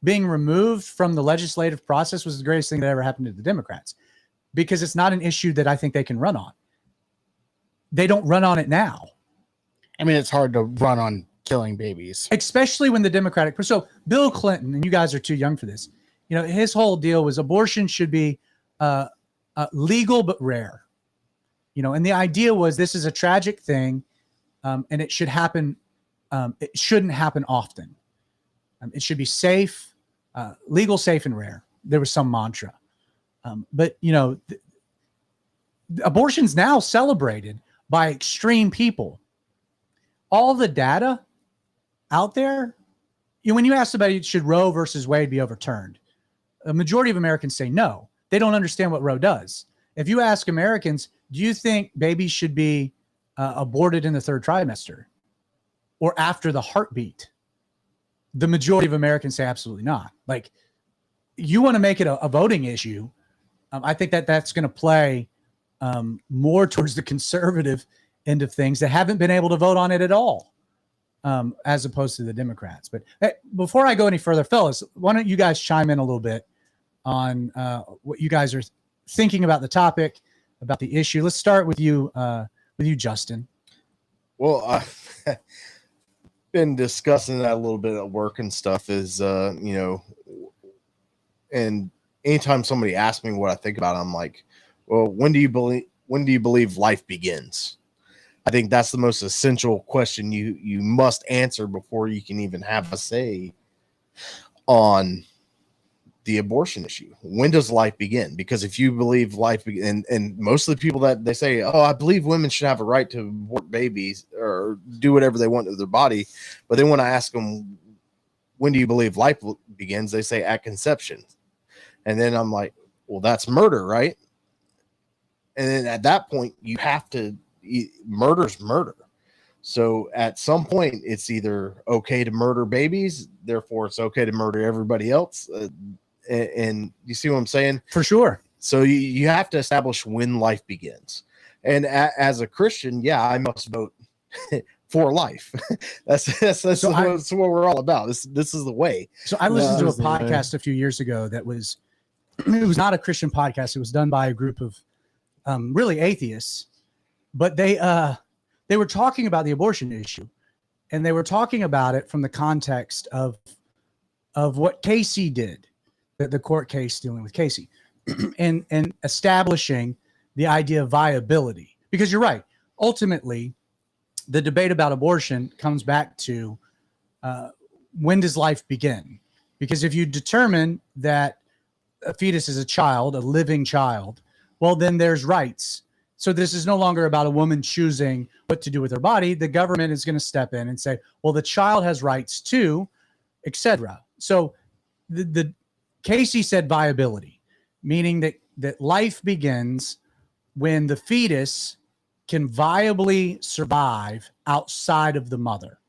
being removed from the legislative process was the greatest thing that ever happened to the Democrats, because it's not an issue that I think they can run on. They don't run on it now. I mean, it's hard to run on killing babies, especially when the Democratic. So Bill Clinton, and you guys are too young for this. His whole deal was abortion should be legal but rare. And the idea was this is a tragic thing, and it should happen. It shouldn't happen often. It should be safe, legal, safe, and rare. There was some mantra, but abortion's now celebrated by extreme people. All the data out there, when you ask somebody, should Roe versus Wade be overturned? A majority of Americans say no. They don't understand what Roe does. If you ask Americans, do you think babies should be aborted in the third trimester or after the heartbeat? The majority of Americans say absolutely not. Like, you want to make it a voting issue. I think that's going to play more towards the conservative end of things that haven't been able to vote on it at all, as opposed to the Democrats. But hey, before I go any further, fellas, why don't you guys chime in a little bit on what you guys are thinking about the topic, about the issue. Let's start with you, Justin. Well, I've been discussing that a little bit at work and stuff. And anytime somebody asks me what I think about it, I'm like, well, when do you believe life begins? I think that's the most essential question you must answer before you can even have a say on the abortion issue. When does life begin? Because if you believe life and most of the people that they say, oh, I believe women should have a right to abort babies or do whatever they want to their body, but then when I ask them, when do you believe life begins? They say at conception. And then I'm like, well, that's murder, right? And then at that point, you have to, murder's murder. So at some point, it's either okay to murder babies, therefore it's okay to murder everybody else. And you see what I'm saying? For sure. So you have to establish when life begins. And as a Christian, yeah, I must vote for life. That's what we're all about. This is the way. So I listened to a podcast a few years ago that was, it was not a Christian podcast. It was done by a group of really atheists, but they were talking about the abortion issue, and they were talking about it from the context of what Casey did, the court case dealing with Casey, and establishing the idea of viability. Because you're right, ultimately, the debate about abortion comes back to when does life begin? Because if you determine that a fetus is a child, a living child, well, then there's rights. So this is no longer about a woman choosing what to do with her body. The government is going to step in and say, well, the child has rights too, etc. So the Casey said viability, meaning that life begins when the fetus can viably survive outside of the mother.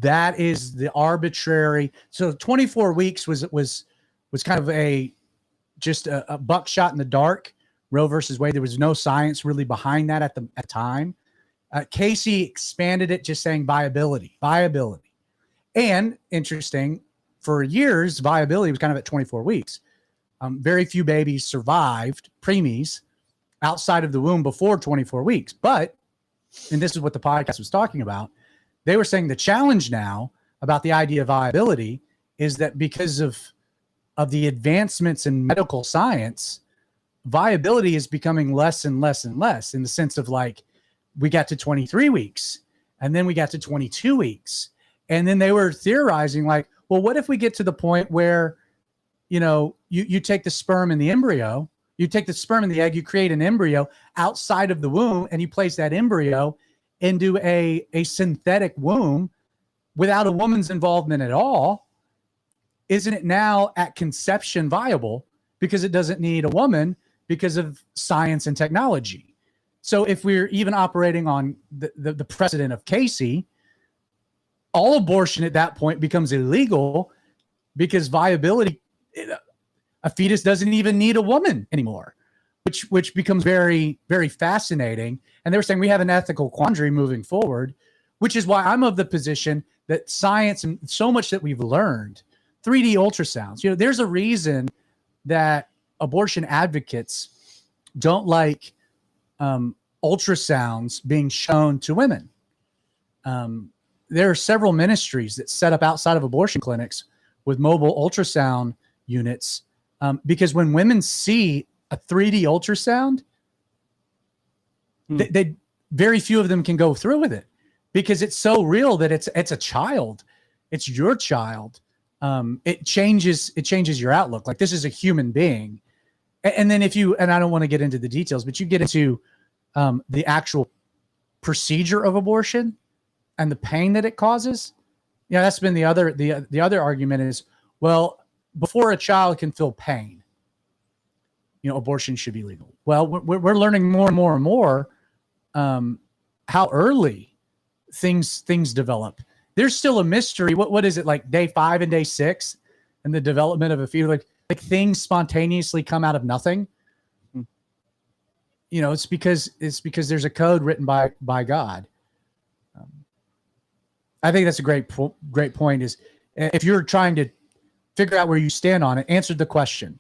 That is the arbitrary. So 24 weeks was kind of a buckshot in the dark. Roe versus Wade. There was no science really behind that at the time. Casey expanded it, just saying viability. And interesting, for years, viability was kind of at 24 weeks. Very few babies survived, preemies, outside of the womb before 24 weeks. But, and this is what the podcast was talking about, they were saying the challenge now about the idea of viability is that because of the advancements in medical science, viability is becoming less and less and less, in the sense of, like, we got to 23 weeks and then we got to 22 weeks. And then they were theorizing, like, well, what if we get to the point where, you take the sperm and the embryo, you take the sperm and the egg, you create an embryo outside of the womb, and you place that embryo into a synthetic womb without a woman's involvement at all. Isn't it now at conception viable because it doesn't need a woman because of science and technology? So if we're even operating on the precedent of Casey, all abortion at that point becomes illegal because viability, a fetus doesn't even need a woman anymore, which becomes very, very fascinating. And they were saying we have an ethical quandary moving forward, which is why I'm of the position that science and so much that we've learned, 3D ultrasounds, there's a reason that abortion advocates don't like ultrasounds being shown to women. there are several ministries that set up outside of abortion clinics with mobile ultrasound units, because when women see a 3D ultrasound, they very few of them can go through with it because it's so real that it's a child, it's your child. It changes your outlook. Like, this is a human being. And then and I don't want to get into the details, but you get into the actual procedure of abortion and the pain that it causes. Yeah, that's been the other argument is, well, before a child can feel pain, abortion should be legal. Well, we're learning more and more and more how early things develop. There's still a mystery. What is it, like day 5 and day 6 and the development of a fetus? Like things spontaneously come out of nothing. It's because there's a code written by God. I think that's a great point. Is if you're trying to figure out where you stand on it, answer the question: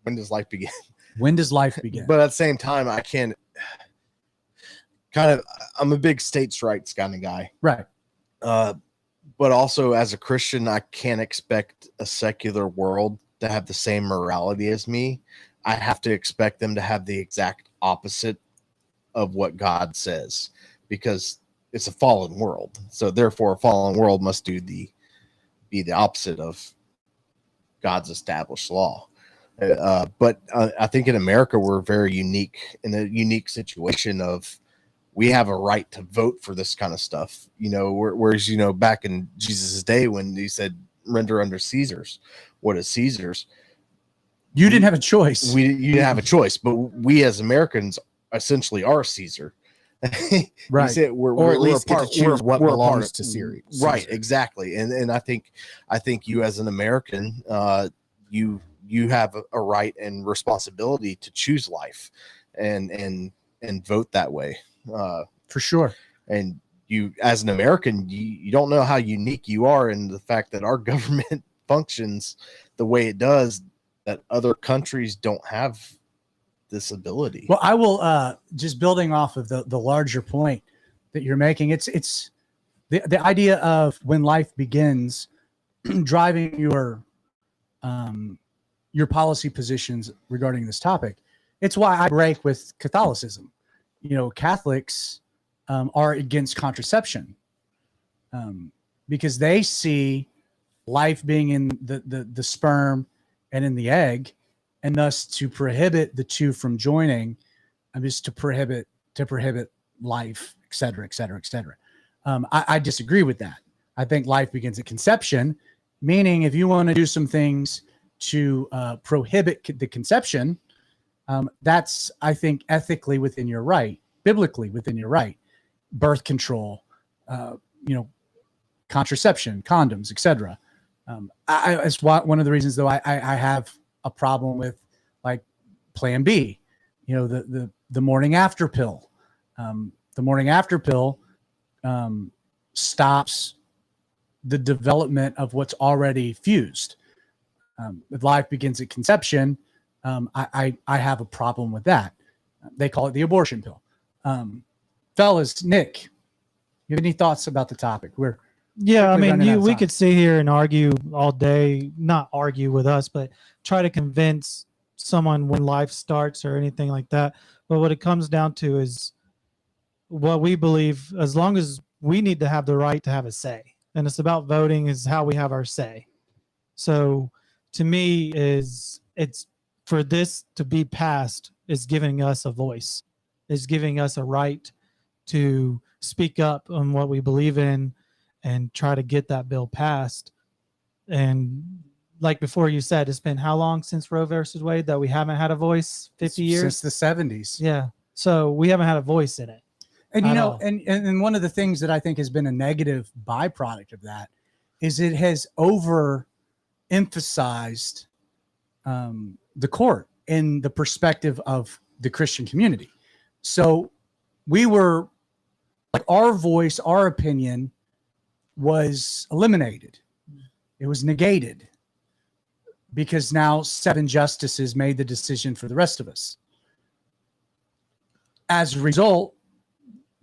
when does life begin? When does life begin? But at the same time, I can't. I'm a big states' rights kind of guy, right? But also as a Christian, I can't expect a secular world to have the same morality as me. I have to expect them to have the exact opposite of what God says, because it's a fallen world. So therefore, a fallen world must be the opposite of God's established law. But I think in America, we're very unique in a unique situation of we have a right to vote for this kind of stuff. Whereas back in Jesus' day when he said, "Render unto Caesar's what is Caesar's," you didn't have a choice. You didn't have a choice, but we as Americans essentially are Caesar. Right. Or at least get to choose what belongs to Caesar. Right, exactly. And I think you as an American, you have a right and responsibility to choose life and vote that way. For sure. And you as an American, you don't know how unique you are in the fact that our government functions the way it does, that other countries don't have this ability. Well, I will just building off of the larger point that you're making. It's the idea of when life begins driving your policy positions regarding this topic. It's why I break with Catholicism. Catholics are against contraception because they see life being in the sperm and in the egg, and thus to prohibit the two from joining, is to prohibit life, et cetera, et cetera, et cetera. I disagree with that. I think life begins at conception, meaning if you want to do some things to prohibit the conception, that's, I think, ethically within your right, biblically within your right. Birth control, contraception, condoms, etc. It's one of the reasons, though, I have a problem with like Plan B, the morning after pill. The morning after pill stops the development of what's already fused. If life begins at conception, I have a problem with that. They call it the abortion pill. Fellas, Nick, you have any thoughts about the topic? We could sit here and argue all day, not argue with us, but try to convince someone when life starts or anything like that. But what it comes down to is what we believe, as long as we need to have the right to have a say. And it's about voting is how we have our say. So to me, it's for this to be passed is giving us a voice, is giving us a right to speak up on what we believe in and try to get that bill passed. And like before you said, it's been how long since Roe versus Wade that we haven't had a voice? 50 years? Since the 70s. Yeah. So we haven't had a voice in it. And, and one of the things that I think has been a negative byproduct of that is it has overemphasized the court in the perspective of the Christian community. So we were like, our voice, our opinion was eliminated. It was negated because now 7 justices made the decision for the rest of us. As a result,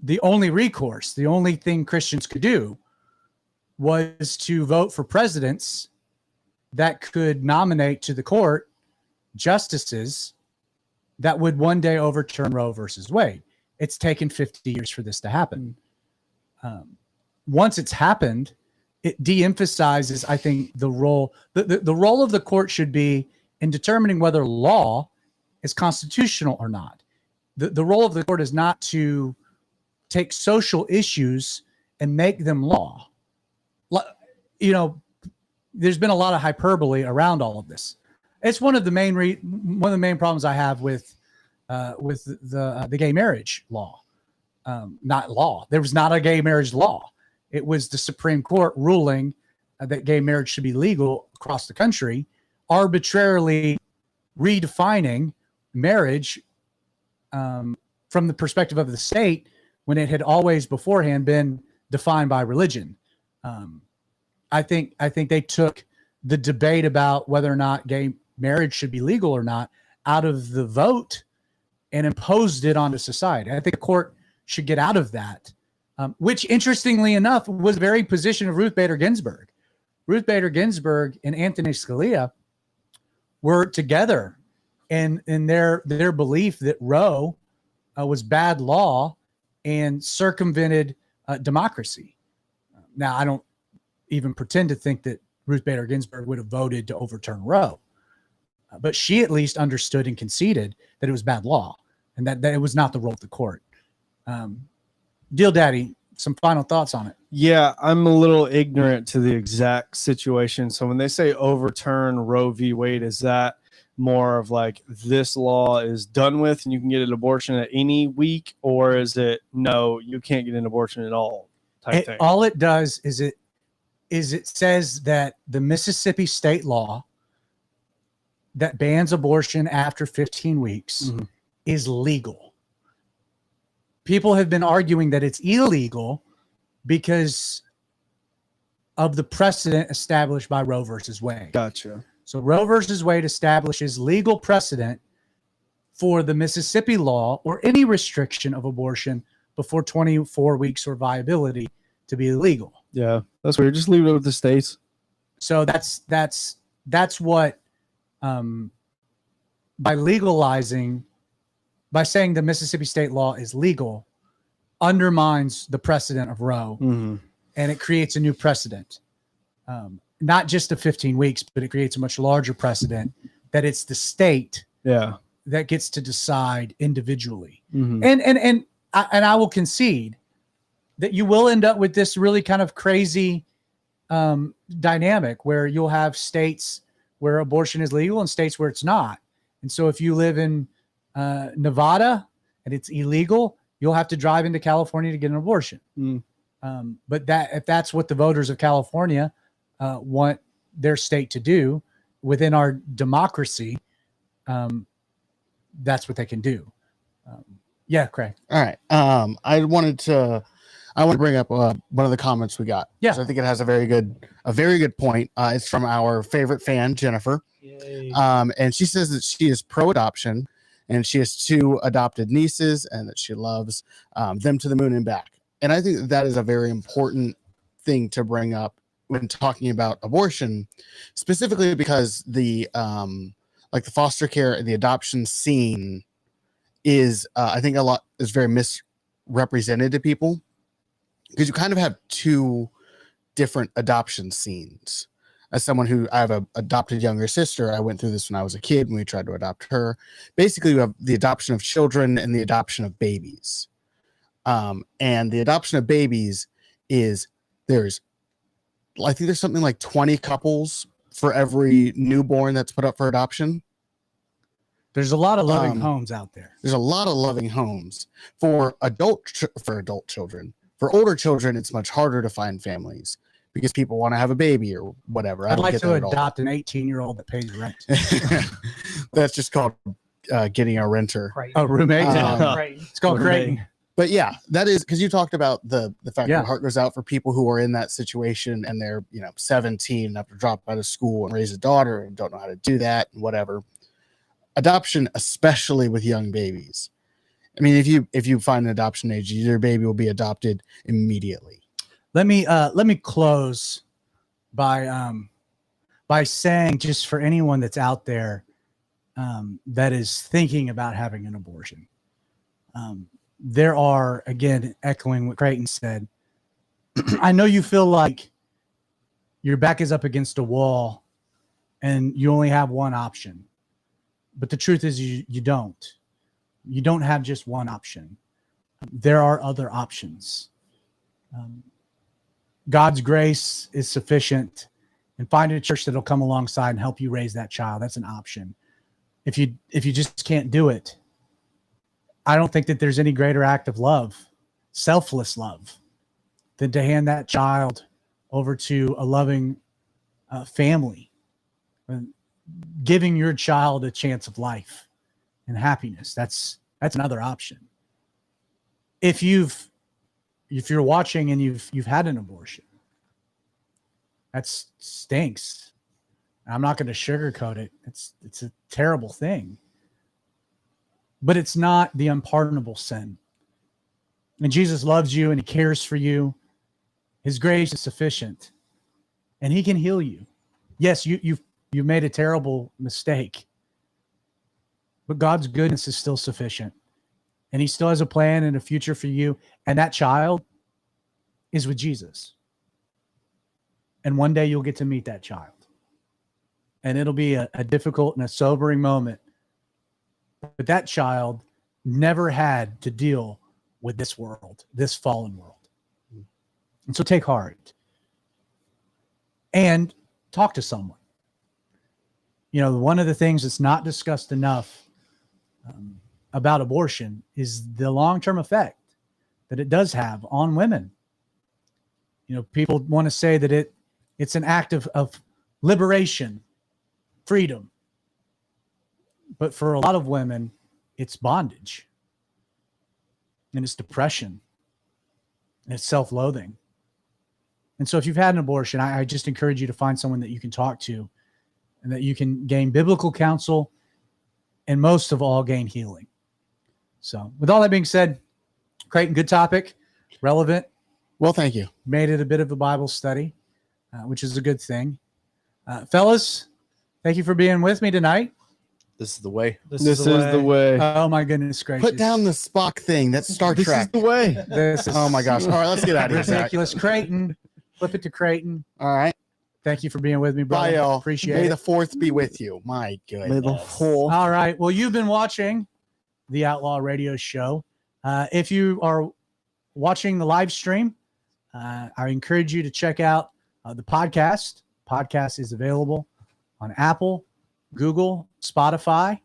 the only recourse, the only thing Christians could do was to vote for presidents that could nominate to the court justices that would one day overturn Roe versus Wade. It's taken 50 years for this to happen. Once it's happened, it de-emphasizes, I think, the role. The role of the court should be in determining whether law is constitutional or not. The role of the court is not to take social issues and make them law. You know, there's been a lot of hyperbole around all of this. It's one of the main problems I have with the gay marriage law. Not law. There was not a gay marriage law. It was the Supreme Court ruling that gay marriage should be legal across the country, arbitrarily redefining marriage from the perspective of the state when it had always beforehand been defined by religion. I think they took the debate about whether or not gay marriage should be legal or not out of the vote and imposed it onto society. I think the court should get out of that, which interestingly enough was the very position of Ruth Bader Ginsburg. Ruth Bader Ginsburg and Anthony Scalia were together in their belief that Roe was bad law and circumvented democracy. Now, I don't even pretend to think that Ruth Bader Ginsburg would have voted to overturn Roe, but she at least understood and conceded that it was bad law and that it was not the role of the court. Deal Daddy, some final thoughts on it. Yeah, I'm a little ignorant to the exact situation. So when they say overturn Roe v. Wade, is that more of like this law is done with and you can get an abortion at any week, or is it no, you can't get an abortion at all type thing? All it does is it says that the Mississippi state law that bans abortion after 15 weeks is legal. People have been arguing that it's illegal because of the precedent established by Roe versus Wade. Gotcha. So Roe versus Wade establishes legal precedent for the Mississippi law or any restriction of abortion before 24 weeks or viability to be illegal. Yeah, that's weird. Just leave it with the states. So that's what by saying the Mississippi state law is legal undermines the precedent of Roe, and it creates a new precedent. Not just the 15 weeks, but it creates a much larger precedent that it's the state that gets to decide individually. And I will concede that you will end up with this really kind of crazy dynamic where you'll have states where abortion is legal and states where it's not. And so if you live in Nevada and it's illegal, you'll have to drive into California to get an abortion. But if that's what the voters of California want their state to do within our democracy, that's what they can do. Yeah, Craig. All right. I want to bring up one of the comments we got. Yeah. So I think it has a very good point. It's from our favorite fan, Jennifer. Yay. And she says that she is pro-adoption and she has 2 adopted nieces and that she loves them to the moon and back. And I think that is a very important thing to bring up when talking about abortion, specifically because the like the foster care and the adoption scene is I think a lot is very misrepresented to people, because you kind of have 2 different adoption scenes. As someone who I have an adopted younger sister, I went through this when I was a kid when we tried to adopt her. Basically, you have the adoption of children and the adoption of babies. And the adoption of babies is I think there's something like 20 couples for every newborn that's put up for adoption. There's a lot of loving homes out there. There's a lot of loving homes for adult children. For older children, it's much harder to find families because people want to have a baby or whatever. I'd like to adopt an 18-year-old that pays rent. That's just called getting a renter. A roommate. It's called Creighton. But yeah, that is because you talked about the fact that heart goes out for people who are in that situation and they're 17 and have to drop out of school and raise a daughter and don't know how to do that and whatever. Adoption, especially with young babies. I mean, if you find an adoption age, your baby will be adopted immediately. Let me close by saying, just for anyone that's out there that is thinking about having an abortion, there are, again, echoing what Creighton said. I know you feel like your back is up against a wall and you only have one option, but the truth is you don't. You don't have just one option. There are other options. God's grace is sufficient, and find a church that'll come alongside and help you raise that child. That's an option. If you just can't do it, I don't think that there's any greater act of love, selfless love, than to hand that child over to a loving family, and giving your child a chance of life and happiness. That's another option. If you're watching and you've had an abortion, that stinks. I'm not going to sugarcoat it. It's a terrible thing, but it's not the unpardonable sin. And Jesus loves you and he cares for you. His grace is sufficient, and he can heal you. Yes, you've made a terrible mistake, but God's goodness is still sufficient, and he still has a plan and a future for you. And that child is with Jesus. And one day you'll get to meet that child. And it'll be a difficult and a sobering moment. But that child never had to deal with this world, this fallen world. And so take heart and talk to someone. You know, one of the things that's not discussed enough about abortion is the long-term effect that it does have on women. You know, people want to say that it's an act of liberation, freedom. But for a lot of women, it's bondage. And it's depression. And it's self-loathing. And so if you've had an abortion, I just encourage you to find someone that you can talk to and that you can gain biblical counsel and most of all, gain healing. So with all that being said, Creighton, good topic, relevant. Well, thank you. Made it a bit of a Bible study, which is a good thing. Fellas, thank you for being with me tonight. This is the way. This is the way. Oh my goodness gracious! Put down the Spock thing. That's Star This Trek. is the way. This is Oh my gosh! All right, let's get out of here. Zach. ridiculous. Creighton, flip it to Creighton. All right. Thank you for being with me, brother. Bye, y'all. Appreciate May it. the fourth be with you. My goodness. May the whole. All right. Well, you've been watching the Outlaw Radio Show. If you are watching the live stream, I encourage you to check out the podcast. Podcast is available on Apple, Google, Spotify.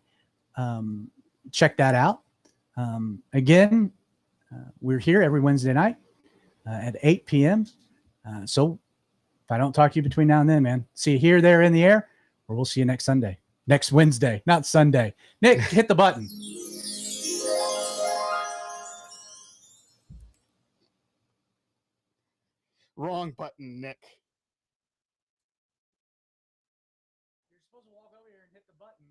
Check that out. Again, we're here every Wednesday night at 8 p.m. So if I don't talk to you between now and then, man, see you here, there, in the air, or we'll see you next Wednesday, not Sunday. Nick, hit the button. Wrong button, Nick. You're supposed to walk over here and hit the button.